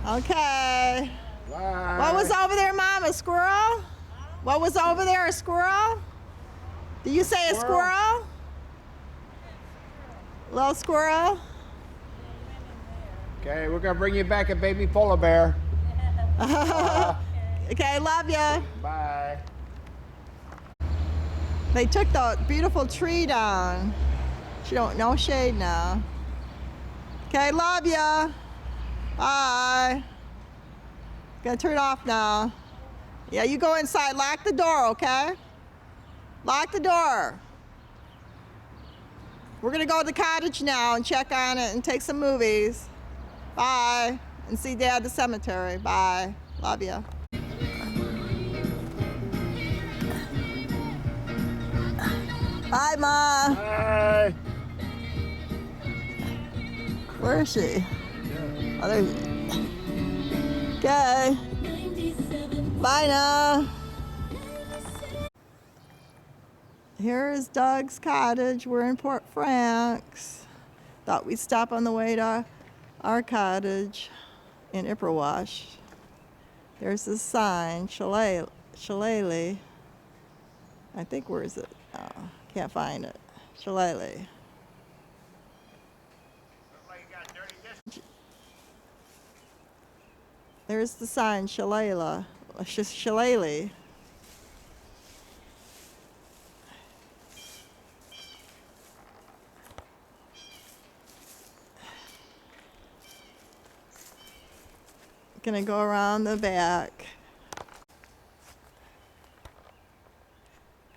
Okay. Bye. What was over there, Mom? A squirrel? What was over there? A squirrel? Did you say a squirrel? Little squirrel? Okay, we're gonna bring you back a baby polar bear. Okay, love ya. Bye. They took the beautiful tree down. No shade now. Okay, love ya. Bye. Gonna turn it off now. Yeah, you go inside. Lock the door, okay? Lock the door. We're gonna go to the cottage now and check on it and take some movies. Bye. And see Dad at the cemetery. Bye. Love ya. Bye, Ma. Bye. Where is she? Oh, there she is. Okay. Bye now. Here is Doug's cottage. We're in Port Franks. Thought we'd stop on the way to our cottage in Ipperwash. There's the sign, Shillelagh. I think, where is it? Oh, can't find it. Shillelagh. There's the sign, Shillelagh. Shillelagh. Gonna go around the back.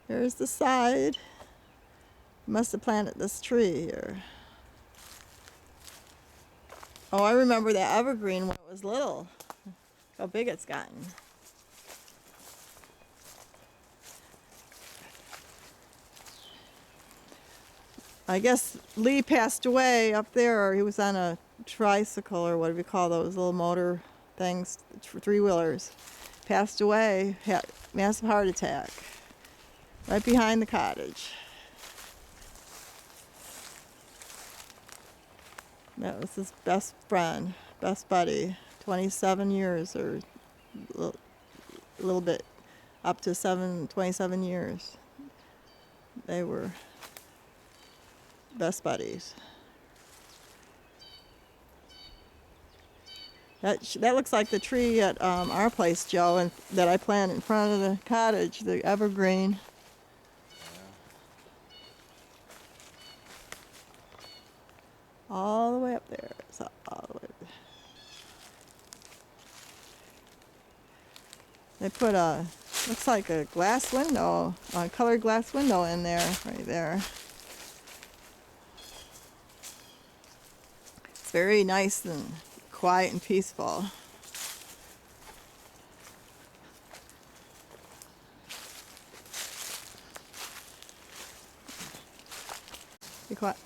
Here's the side. Must have planted this tree here. Oh, I remember that evergreen when it was little. How big it's gotten. I guess Lee passed away up there. He was on a tricycle, or what do we call those little motor things, three-wheelers. Passed away, had massive heart attack, right behind the cottage. That was his best friend, best buddy, 27 years, or a little bit, up to 27 years. They were best buddies. That looks like the tree at our place, Joe, and that I planted in front of the cottage, the evergreen. All the way up there. So all the way. They put looks like a glass window, a colored glass window in there, right there. It's very nice and quiet and peaceful. Be quiet.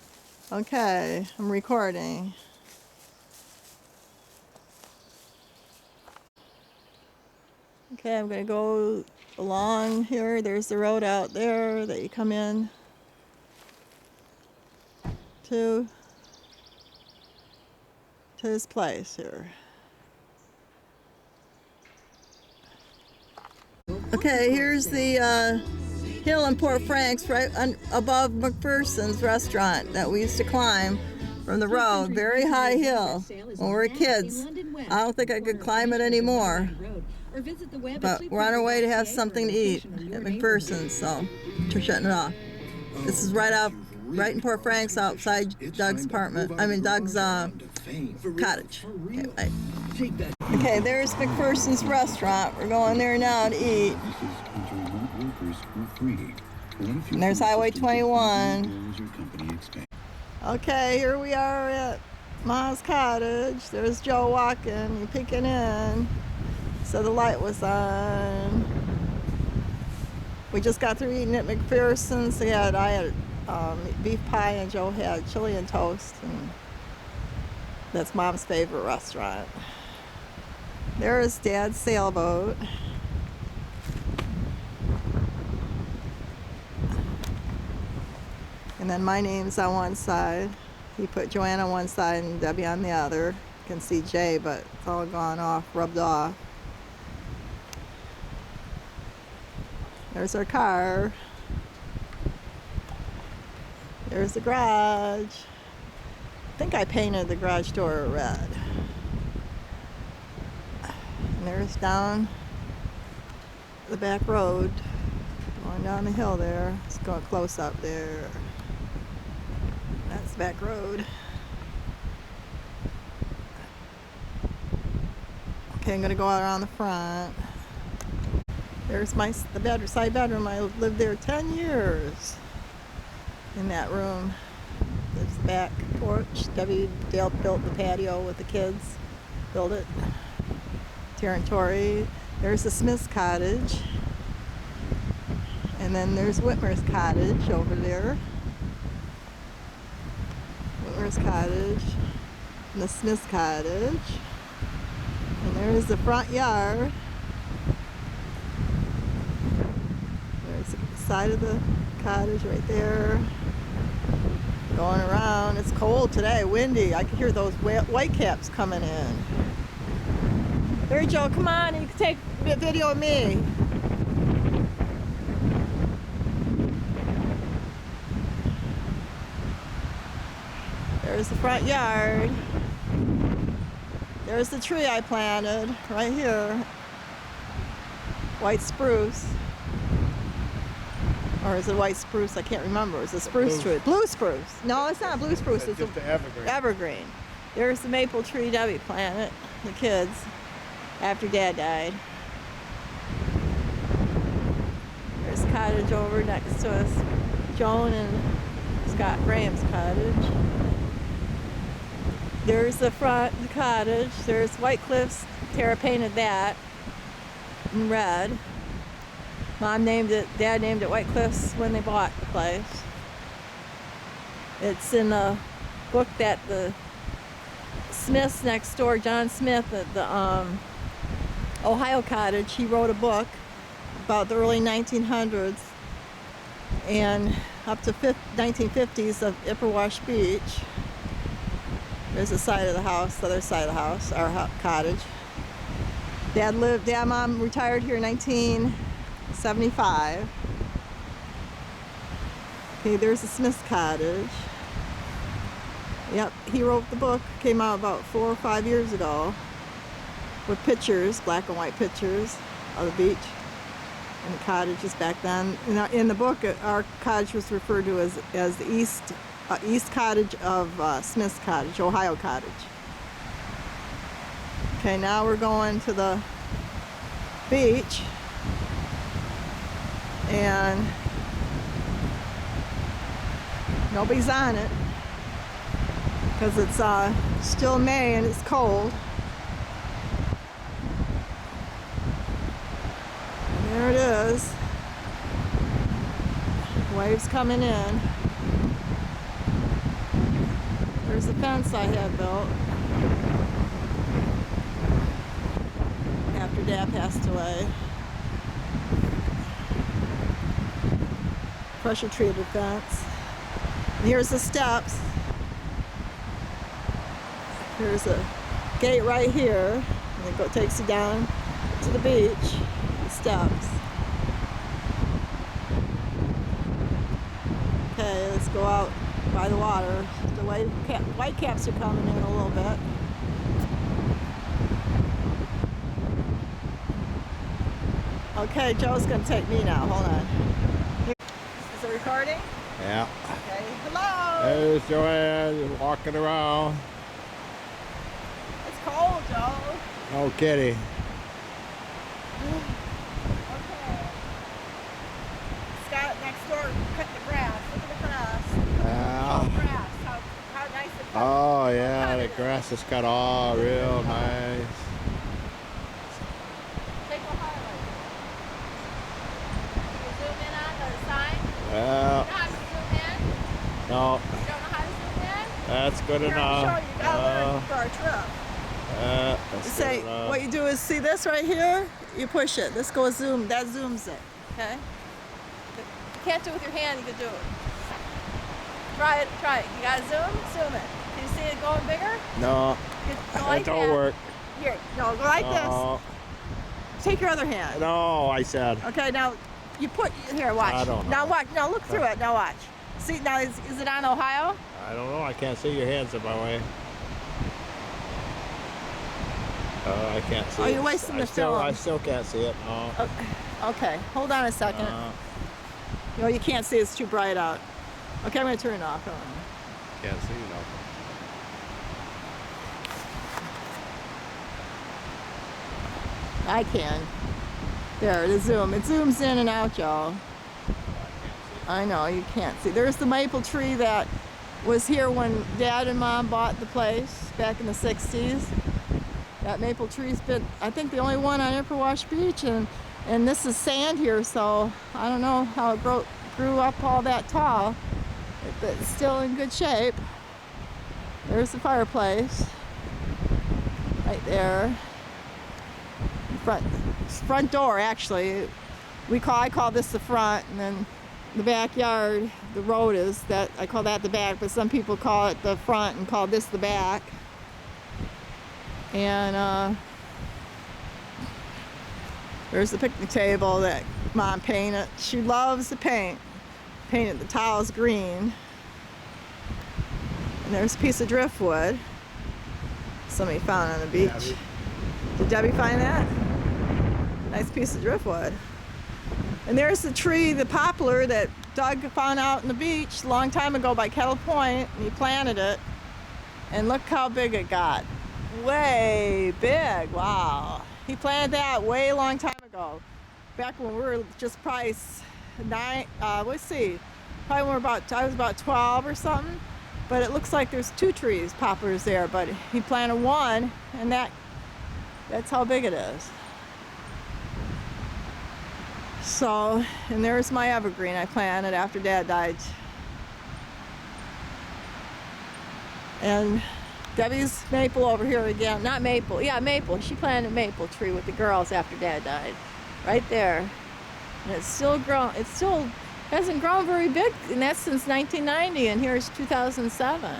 Okay, I'm recording. Okay, I'm going to go along here. There's the road out there that you come in to this place here. Okay, here's the hill in Port Franks, right above McPherson's restaurant that we used to climb from the road. Very high hill when we were kids. I don't think I could climb it anymore. But we're on our way to have something to eat at McPherson's, so we're shutting it off. This is right in Port Franks, outside Doug's apartment. I mean Doug's cottage. Okay, bye. Okay, there's McPherson's restaurant. We're going there now to eat. And there's Highway 21. Okay, here we are at Ma's cottage. There's Joe walking, peeking in. So the light was on. We just got through eating at McPherson's. I had beef pie and Joe had chili and toast. And that's Mom's favorite restaurant. There is Dad's sailboat. And then my name's on one side. He put Joanne on one side and Debbie on the other. can see Jay, but it's all gone off, rubbed off. There's our car. There's the garage. I think I painted the garage door red. And there's down the back road, going down the hill there. Let's go close up there. That's the back road. Okay, I'm gonna go out around the front. There's the side bedroom. I lived there 10 years in that room. There's the back porch. Debbie Dale built the patio with the kids. Built it. Tara and Tori. There's the Smith's cottage. And then there's Whitmer's cottage over there. Whitmer's cottage. And the Smith's cottage. And there's the front yard. There's the side of the cottage right there. Going around. It's cold today, windy. I can hear those whitecaps coming in. There, Joe, come on, you can take a video of me. There's the front yard. There's the tree I planted right here. White spruce. Or is it white spruce? I can't remember. It's a spruce tree. Blue spruce. No, it's not blue spruce. It's just the evergreen. Evergreen. There's the maple tree Debbie planted, the kids, after Dad died. There's a cottage over next to us. Joan and Scott Graham's cottage. There's the front the cottage. There's White Cliffs. Tara painted that in red. Mom named it, Dad named it White Cliffs when they bought the place. It's in a book that the Smiths next door, John Smith at the Ohio Cottage, he wrote a book about the early 1900s and up to 1950s of Ipperwash Beach. There's the side of the house, the other side of the house, our cottage. Mom retired here in 1975. Okay, there's the Smith's cottage. Yep, he wrote the book, came out about 4 or 5 years ago, with pictures, black and white pictures of the beach and the cottages back then. In the book, our cottage was referred to as the East Cottage of Smith's Cottage, Ohio Cottage. Okay, now we're going to the beach, and nobody's on it because it's still May and it's cold. And there it is. Waves coming in. There's the fence I had built after Dad passed away. Pressure treated fence. And here's the steps. There's a gate right here, and it takes you down to the beach, the steps. Okay, let's go out by the water. The white caps are coming in a little bit. Okay, Joe's gonna take me now. Hold on. Is it recording? Yeah. Okay. Hello. There's Joanne just walking around. It's cold, Joe. Oh, kitty. Okay. Scott next door cut the grass. Look at the grass. Grass. How nice it cut. Oh, yeah, the grass is cut all real nice. Take a highlight. Can you zoom in on the sign? Well, You know how to zoom in? no, You don't know how to zoom in? that's good Here, I'll enough. show you. You gotta learn for our trip. That's Say, good enough. what you do is see this right here, you push it. This goes zoom, that zooms it, okay? You can't do it with your hand, you can do it. Try it. You gotta zoom it. Can you see it going bigger? No, Go like That don't that. work. Here, no, go like Oh, this. Take your other hand. no, I said. Okay, now you put here. Watch. I don't know. Now watch. Now look through it. Now watch. See, now is it on Ohio? I don't know. I can't see your hands in my way. Oh, I can't see. Oh, you're it. wasting the film. I still can't see it. Oh. Okay, hold on a second. No, you can't see. It's too bright out. Okay, I'm gonna turn it off. Hold on. Can't see nothing. I can. There, the zoom. It zooms in and out, y'all. I know, you can't see. There's the maple tree that was here when Dad and Mom bought the place back in the 60s. That maple tree's been, I think, the only one on Upper Wash Beach, and this is sand here, so I don't know how it grew up all that tall, but it's still in good shape. There's the fireplace right there. Front door, actually. I call this the front, and then the backyard, the road is that, I call that the back, but some people call it the front and call this the back. And there's the picnic table that Mom painted. She loves to paint. Painted the tiles green. And there's a piece of driftwood somebody found on the beach. Debbie. Did Debbie find that? Nice piece of driftwood. And there's the tree, the poplar that Doug found out on the beach a long time ago by Kettle Point, and he planted it. And look how big it got. Way big, wow. He planted that way long time ago. Back when we were just probably let's see, probably when I was about 12 or something. But it looks like there's 2 trees, poplars there, but he planted one, and that's how big it is. So, and there's my evergreen I planted after Dad died. And Debbie's maple over here again. Not maple, yeah, maple. She planted a maple tree with the girls after Dad died. Right there. And it's still grown, it still hasn't grown very big, and that's since 1990, and here's 2007.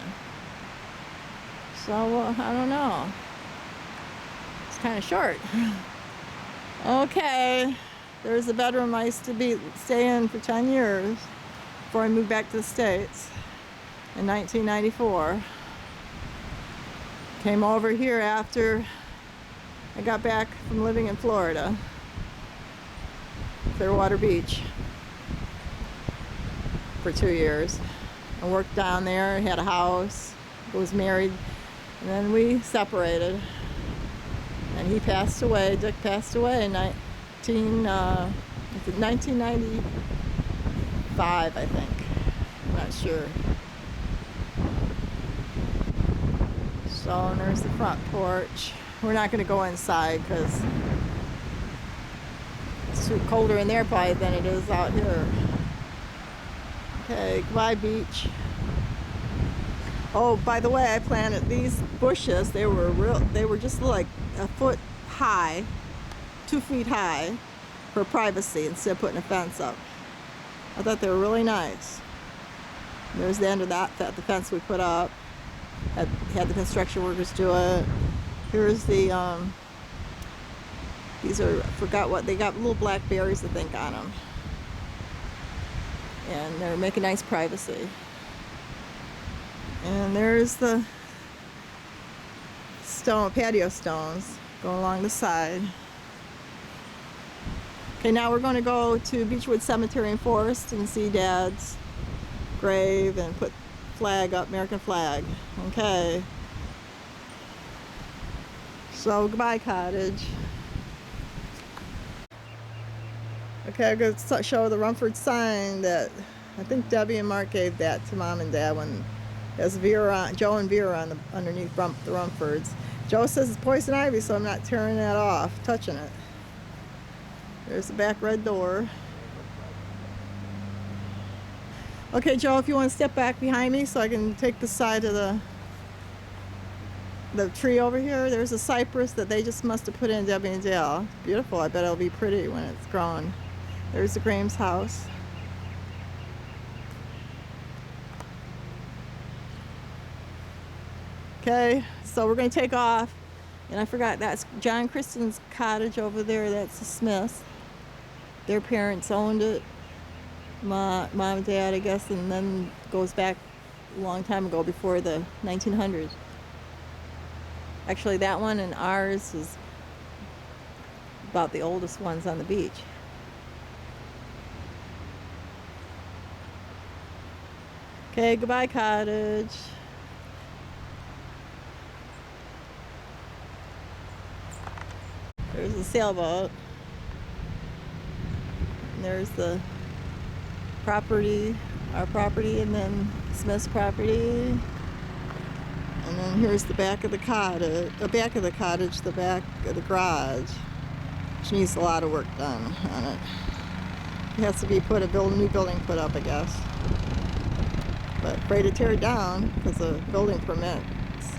So, I don't know. It's kind of short. Okay. There's the bedroom I used to stay in for 10 years before I moved back to the States in 1994. Came over here after I got back from living in Florida, Clearwater Beach, for 2 years. I worked down there, had a house, was married, and then we separated. And he passed away, Dick passed away in 1995, I think. I'm not sure. So, and there's the front porch. We're not going to go inside because it's too colder in there probably than it is out here. Okay, goodbye beach. Oh, by the way, I planted these bushes. They were just like a foot high, 2 feet high, for privacy instead of putting a fence up. I thought they were really nice. And there's the end of the fence we put up. Had the construction workers do it. Here's the these are, I forgot what, they got little black berries I think on them. And they're making nice privacy. And there's the patio stones going along the side. Okay, now we're going to go to Beechwood Cemetery and Forest and see Dad's grave and put flag up, American flag. Okay. So goodbye cottage. Okay, I'm going to show the Rumford sign that I think Debbie and Mark gave that to Mom and Dad when there's Joe and Vera underneath the Rumfords. Joe says it's poison ivy, so I'm not tearing that off, touching it. There's the back red door. Okay, Joe, if you want to step back behind me so I can take the side of the tree over here. There's a cypress that they just must have put in, Debbie and Dale. It's beautiful. I bet it'll be pretty when it's grown. There's the Graham's house. Okay, so we're gonna take off. And I forgot, that's John Kristen's cottage over there. That's the Smiths. Their parents owned it. Mom and Dad, I guess, and then goes back a long time ago, before the 1900s. Actually, that one and ours is about the oldest ones on the beach. Okay, goodbye, cottage. There's a sailboat. And there's the property, our property, and then Smith's property. And then here's the back of the cottage, the back of the garage, which needs a lot of work done on it. It has to be new building put up, I guess. But afraid to tear it down because of building permits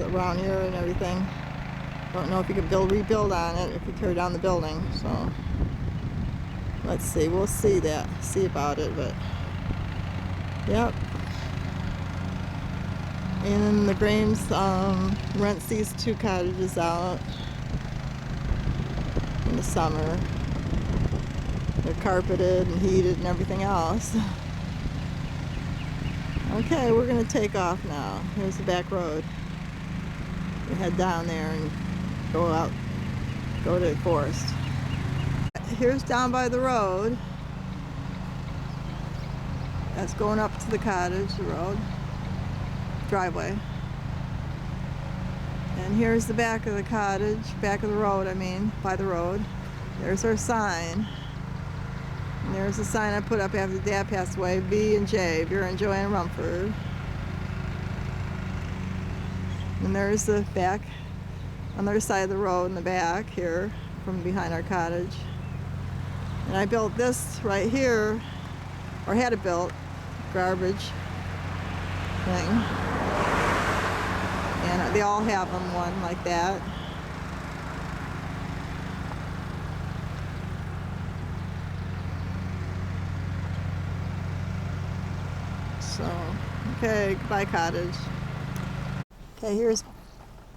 around here and everything. Don't know if you can rebuild on it if you tear down the building. So let's see. We'll see about it. But yep. And the Grames rents these 2 cottages out in the summer. They're carpeted and heated and everything else. Okay, we're gonna take off now. Here's the back road. We head down there and go to the forest. Here's down by the road. That's going up to the cottage, the road. Driveway. And here's the back of the cottage, back of the road, I mean, by the road. There's our sign. And there's a sign I put up after Dad passed away, V and J, Vera and Joanne Rumford. And there's the back, on the other side of the road in the back here, from behind our cottage. And I built this right here, or had it built, garbage thing. And they all have them, one like that. So, okay, goodbye, cottage. Okay, here's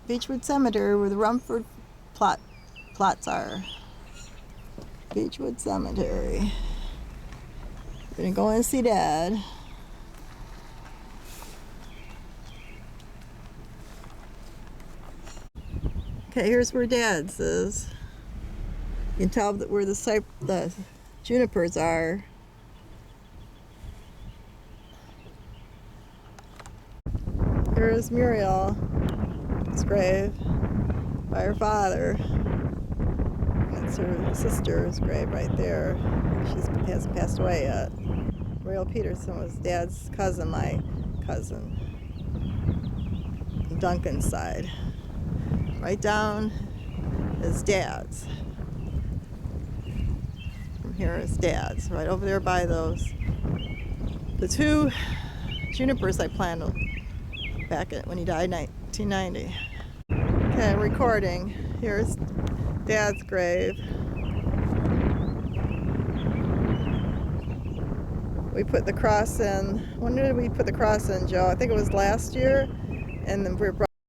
Beechwood Cemetery where the Rumford plots are. Beechwood Cemetery. We're gonna go and see Dad. Okay, here's where Dad's is. You can tell that where the junipers are. Here's Muriel's grave by her father. That's her sister's grave right there. She hasn't passed away yet. Muriel Peterson was Dad's cousin, my cousin. Duncan's side. Right down is Dad's. From here is Dad's. Right over there by the 2 junipers I planted back when he died in 1990. Okay, I'm recording. Here's Dad's grave. We put the cross in. When did we put the cross in, Joe? I think it was last year. And then we brought